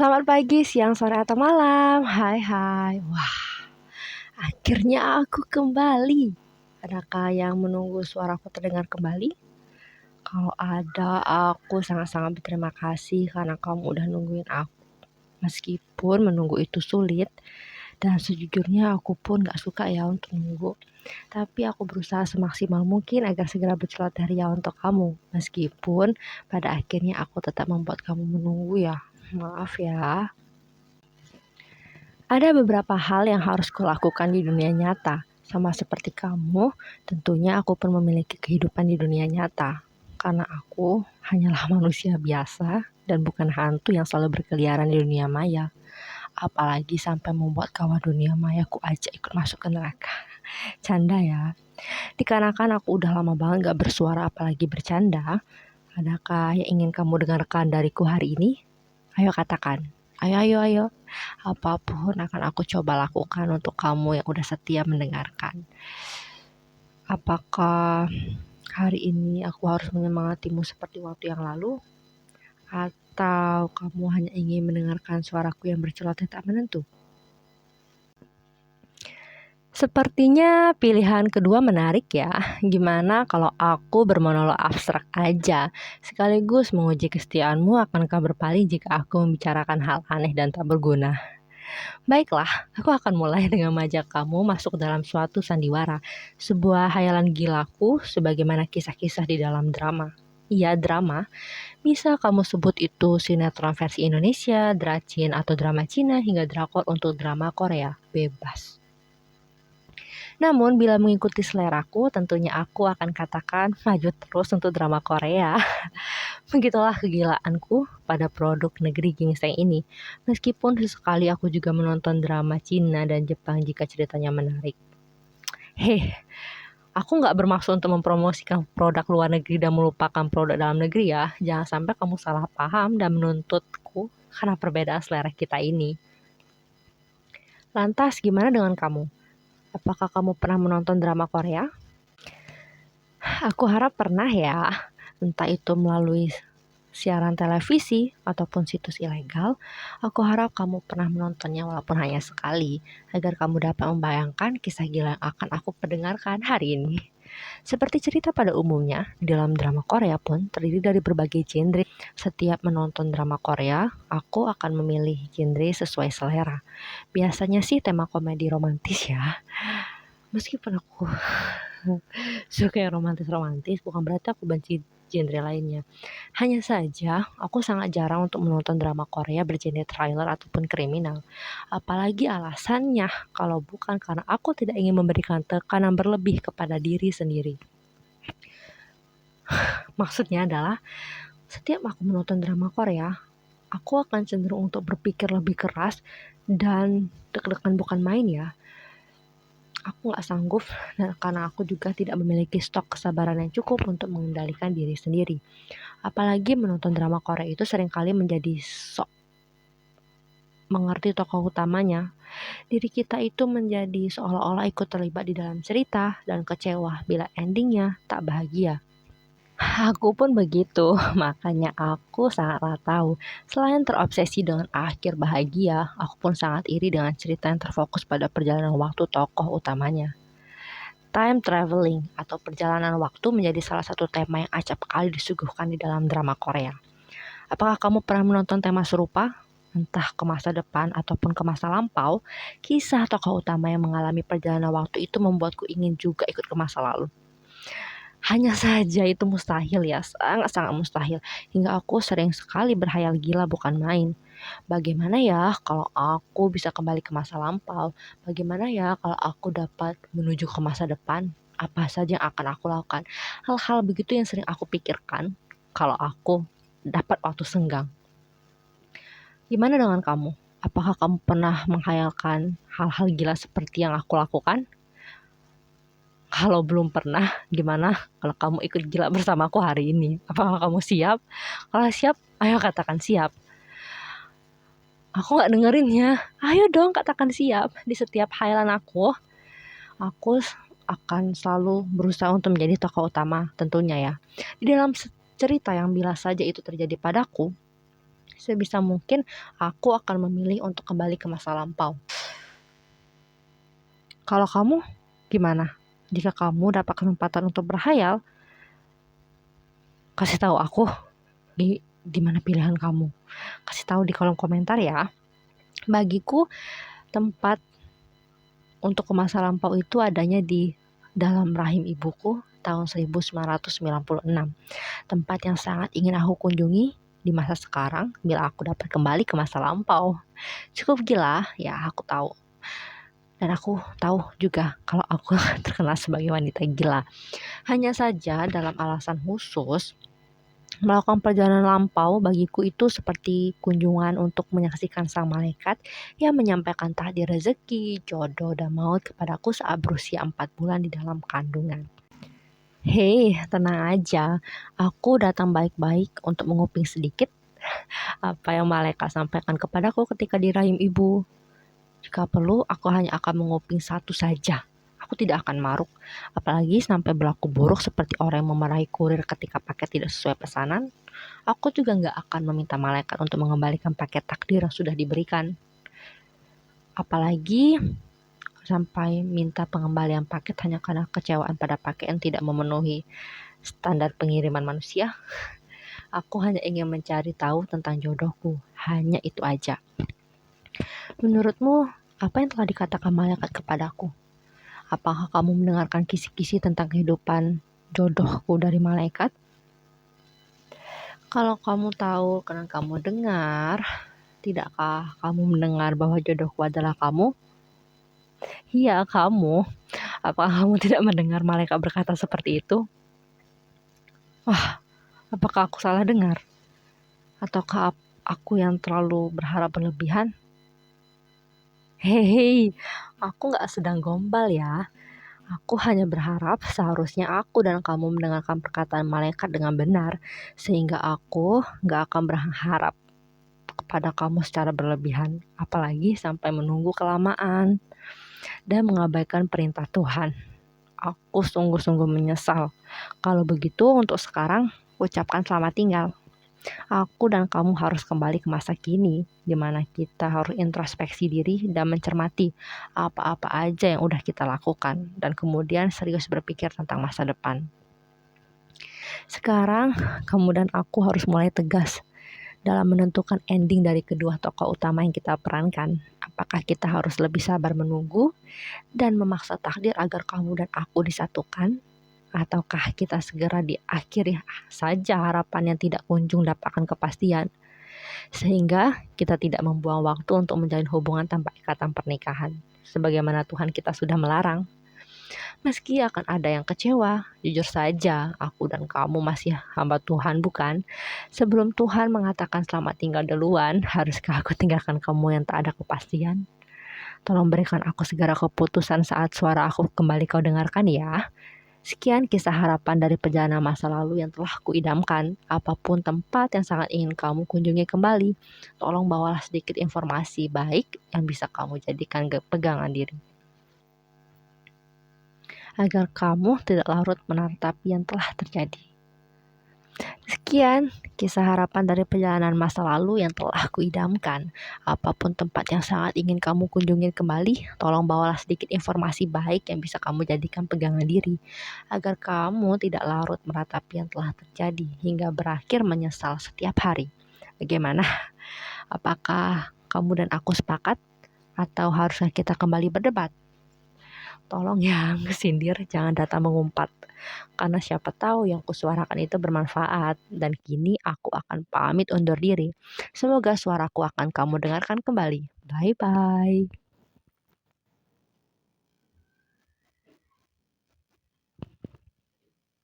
Selamat pagi, siang, sore, atau malam. Hai hai. Wah, akhirnya aku kembali. Adakah yang menunggu suaraku terdengar kembali? Kalau ada, aku sangat-sangat berterima kasih karena kamu udah nungguin aku. Meskipun menunggu itu sulit, dan sejujurnya aku pun gak suka ya untuk nunggu. Tapi aku berusaha semaksimal mungkin agar segera bercelat ria untuk kamu. Meskipun pada akhirnya aku tetap membuat kamu menunggu ya. Maaf ya. Ada beberapa hal yang harus kulakukan di dunia nyata. Sama seperti kamu, tentunya aku pun memiliki kehidupan di dunia nyata. Karena aku hanyalah manusia biasa dan bukan hantu yang selalu berkeliaran di dunia maya. Apalagi sampai membuat kawan dunia maya ku ajak ikut masuk ke neraka. Canda ya. Dikarenakan aku udah lama banget gak bersuara apalagi bercanda. Adakah yang ingin kamu dengarkan dariku hari ini? Ayo katakan. Ayo. Apapun akan aku coba lakukan untuk kamu yang udah setia mendengarkan. Apakah hari ini aku harus menyemangatimu seperti waktu yang lalu? Atau kamu hanya ingin mendengarkan suaraku yang berceloteh tak menentu? Sepertinya pilihan kedua menarik ya. Gimana kalau aku bermonolog abstrak aja, sekaligus menguji kesetiaanmu akankah berpaling jika aku membicarakan hal aneh dan tak berguna. Baiklah, aku akan mulai dengan mengajak kamu masuk dalam suatu sandiwara, sebuah hayalan gilaku sebagaimana kisah-kisah di dalam drama. Iya, drama. Bisa kamu sebut itu sinetron versi Indonesia, dracin, atau drama Cina hingga drakor untuk drama Korea. Bebas. Namun bila mengikuti seleraku, tentunya aku akan katakan maju terus untuk drama Korea. Begitulah kegilaanku pada produk negeri gingseng ini. Meskipun sesekali aku juga menonton drama Cina dan Jepang jika ceritanya menarik. Aku nggak bermaksud untuk mempromosikan produk luar negeri dan melupakan produk dalam negeri ya. Jangan sampai kamu salah paham dan menuntutku karena perbedaan selera kita ini. Lantas gimana dengan kamu? Apakah kamu pernah menonton drama Korea? Aku harap pernah ya, entah itu melalui siaran televisi ataupun situs ilegal. Aku harap kamu pernah menontonnya walaupun hanya sekali, agar kamu dapat membayangkan kisah gila yang akan aku perdengarkan hari ini. Seperti cerita pada umumnya, di dalam drama Korea pun terdiri dari berbagai genre. Setiap menonton drama Korea, aku akan memilih genre sesuai selera. Biasanya sih tema komedi romantis ya. Meskipun aku suka yang romantis-romantis, bukan berarti aku benci genre lainnya. Hanya saja, aku sangat jarang untuk menonton drama Korea bergenre thriller ataupun kriminal. Apalagi alasannya, kalau bukan karena aku tidak ingin memberikan tekanan berlebih kepada diri sendiri. Maksudnya adalah, setiap aku menonton drama Korea, aku akan cenderung untuk berpikir lebih keras dan deg-degan bukan main ya. Aku gak sanggup karena aku juga tidak memiliki stok kesabaran yang cukup untuk mengendalikan diri sendiri. Apalagi menonton drama Korea itu seringkali menjadi sok mengerti tokoh utamanya. Diri kita itu menjadi seolah-olah ikut terlibat di dalam cerita dan kecewa bila endingnya tak bahagia. Aku pun begitu, makanya aku sangatlah tahu. Selain terobsesi dengan akhir bahagia, aku pun sangat iri dengan cerita yang terfokus pada perjalanan waktu tokoh utamanya. Time traveling atau perjalanan waktu menjadi salah satu tema yang acap kali disuguhkan di dalam drama Korea. Apakah kamu pernah menonton tema serupa? Entah ke masa depan ataupun ke masa lampau, kisah tokoh utama yang mengalami perjalanan waktu itu membuatku ingin juga ikut ke masa lalu. Hanya saja itu mustahil ya, sangat-sangat mustahil. Hingga aku sering sekali berhayal gila bukan main. Bagaimana ya kalau aku bisa kembali ke masa lampau? Bagaimana ya kalau aku dapat menuju ke masa depan? Apa saja yang akan aku lakukan? Hal-hal begitu yang sering aku pikirkan kalau aku dapat waktu senggang. Gimana dengan kamu? Apakah kamu pernah menghayalkan hal-hal gila seperti yang aku lakukan? Kalau belum pernah, gimana kalau kamu ikut gila bersamaku hari ini? Apakah kamu siap? Kalau siap, ayo katakan siap. Aku gak dengerin ya. Ayo dong katakan siap. Di setiap hayalan aku akan selalu berusaha untuk menjadi tokoh utama tentunya ya. Di dalam cerita yang bila saja itu terjadi padaku, sebisa mungkin aku akan memilih untuk kembali ke masa lampau. Kalau kamu gimana? Jika kamu dapat kesempatan untuk berhayal, kasih tahu aku di mana pilihan kamu. Kasih tahu di kolom komentar ya. Bagiku tempat untuk ke masa lampau itu adanya di dalam rahim ibuku tahun 1996. Tempat yang sangat ingin aku kunjungi di masa sekarang bila aku dapat kembali ke masa lampau. Cukup gila, ya aku tahu. Dan aku tahu juga kalau aku terkenal sebagai wanita gila. Hanya saja dalam alasan khusus, melakukan perjalanan lampau bagiku itu seperti kunjungan untuk menyaksikan sang malaikat yang menyampaikan takdir rezeki, jodoh, dan maut kepadaku saat berusia 4 bulan di dalam kandungan. Hei, tenang aja. Aku datang baik-baik untuk menguping sedikit apa yang malaikat sampaikan kepadaku ketika di rahim ibu. Jika perlu, aku hanya akan menguping satu saja. Aku tidak akan maruk, apalagi sampai berlaku buruk seperti orang yang memarahi kurir ketika paket tidak sesuai pesanan. Aku juga nggak akan meminta malaikat untuk mengembalikan paket takdir yang sudah diberikan. Apalagi sampai minta pengembalian paket hanya karena kecewaan pada paket yang tidak memenuhi standar pengiriman manusia. Aku hanya ingin mencari tahu tentang jodohku. Hanya itu aja. Menurutmu, apa yang telah dikatakan malaikat kepadaku? Apakah kamu mendengarkan kisi-kisi tentang kehidupan jodohku dari malaikat? Kalau kamu tahu karena kamu dengar, tidakkah kamu mendengar bahwa jodohku adalah kamu? Iya, kamu. Apakah kamu tidak mendengar malaikat berkata seperti itu? Wah, apakah aku salah dengar? Ataukah aku yang terlalu berharap berlebihan? Hei, aku gak sedang gombal ya. Aku hanya berharap seharusnya aku dan kamu mendengarkan perkataan malaikat dengan benar, sehingga aku gak akan berharap kepada kamu secara berlebihan, apalagi sampai menunggu kelamaan dan mengabaikan perintah Tuhan. Aku sungguh-sungguh menyesal. Kalau begitu, untuk sekarang, ucapkan selamat tinggal. Aku dan kamu harus kembali ke masa kini, di mana kita harus introspeksi diri dan mencermati apa-apa aja yang udah kita lakukan, dan kemudian serius berpikir tentang masa depan. Sekarang, kamu dan aku harus mulai tegas dalam menentukan ending dari kedua tokoh utama yang kita perankan. Apakah kita harus lebih sabar menunggu dan memaksa takdir agar kamu dan aku disatukan? Ataukah kita segera diakhiri saja harapan yang tidak kunjung dapatkan kepastian, sehingga kita tidak membuang waktu untuk menjalin hubungan tanpa ikatan pernikahan, sebagaimana Tuhan kita sudah melarang. Meski akan ada yang kecewa, jujur saja aku dan kamu masih hamba Tuhan, bukan? Sebelum Tuhan mengatakan selamat tinggal duluan, haruskah aku tinggalkan kamu yang tak ada kepastian? Tolong berikan aku segera keputusan saat suara aku kembali kau dengarkan ya. Sekian kisah harapan dari perjalanan masa lalu yang telah kuidamkan. Apapun tempat yang sangat ingin kamu kunjungi kembali, tolong bawalah sedikit informasi baik yang bisa kamu jadikan pegangan diri, agar kamu tidak larut menatapi yang telah terjadi. Sekian kisah harapan dari perjalanan masa lalu yang telah kuidamkan. Apapun tempat yang sangat ingin kamu kunjungi kembali, tolong bawalah sedikit informasi baik yang bisa kamu jadikan pegangan diri, agar kamu tidak larut meratapi yang telah terjadi hingga berakhir menyesal setiap hari. Bagaimana? Apakah kamu dan aku sepakat? Atau haruskah kita kembali berdebat? Tolong yang sindir jangan datang mengumpat, karena siapa tahu yang kusuarakan itu bermanfaat. Dan kini aku akan pamit undur diri. Semoga suaraku akan kamu dengarkan kembali. Bye-bye.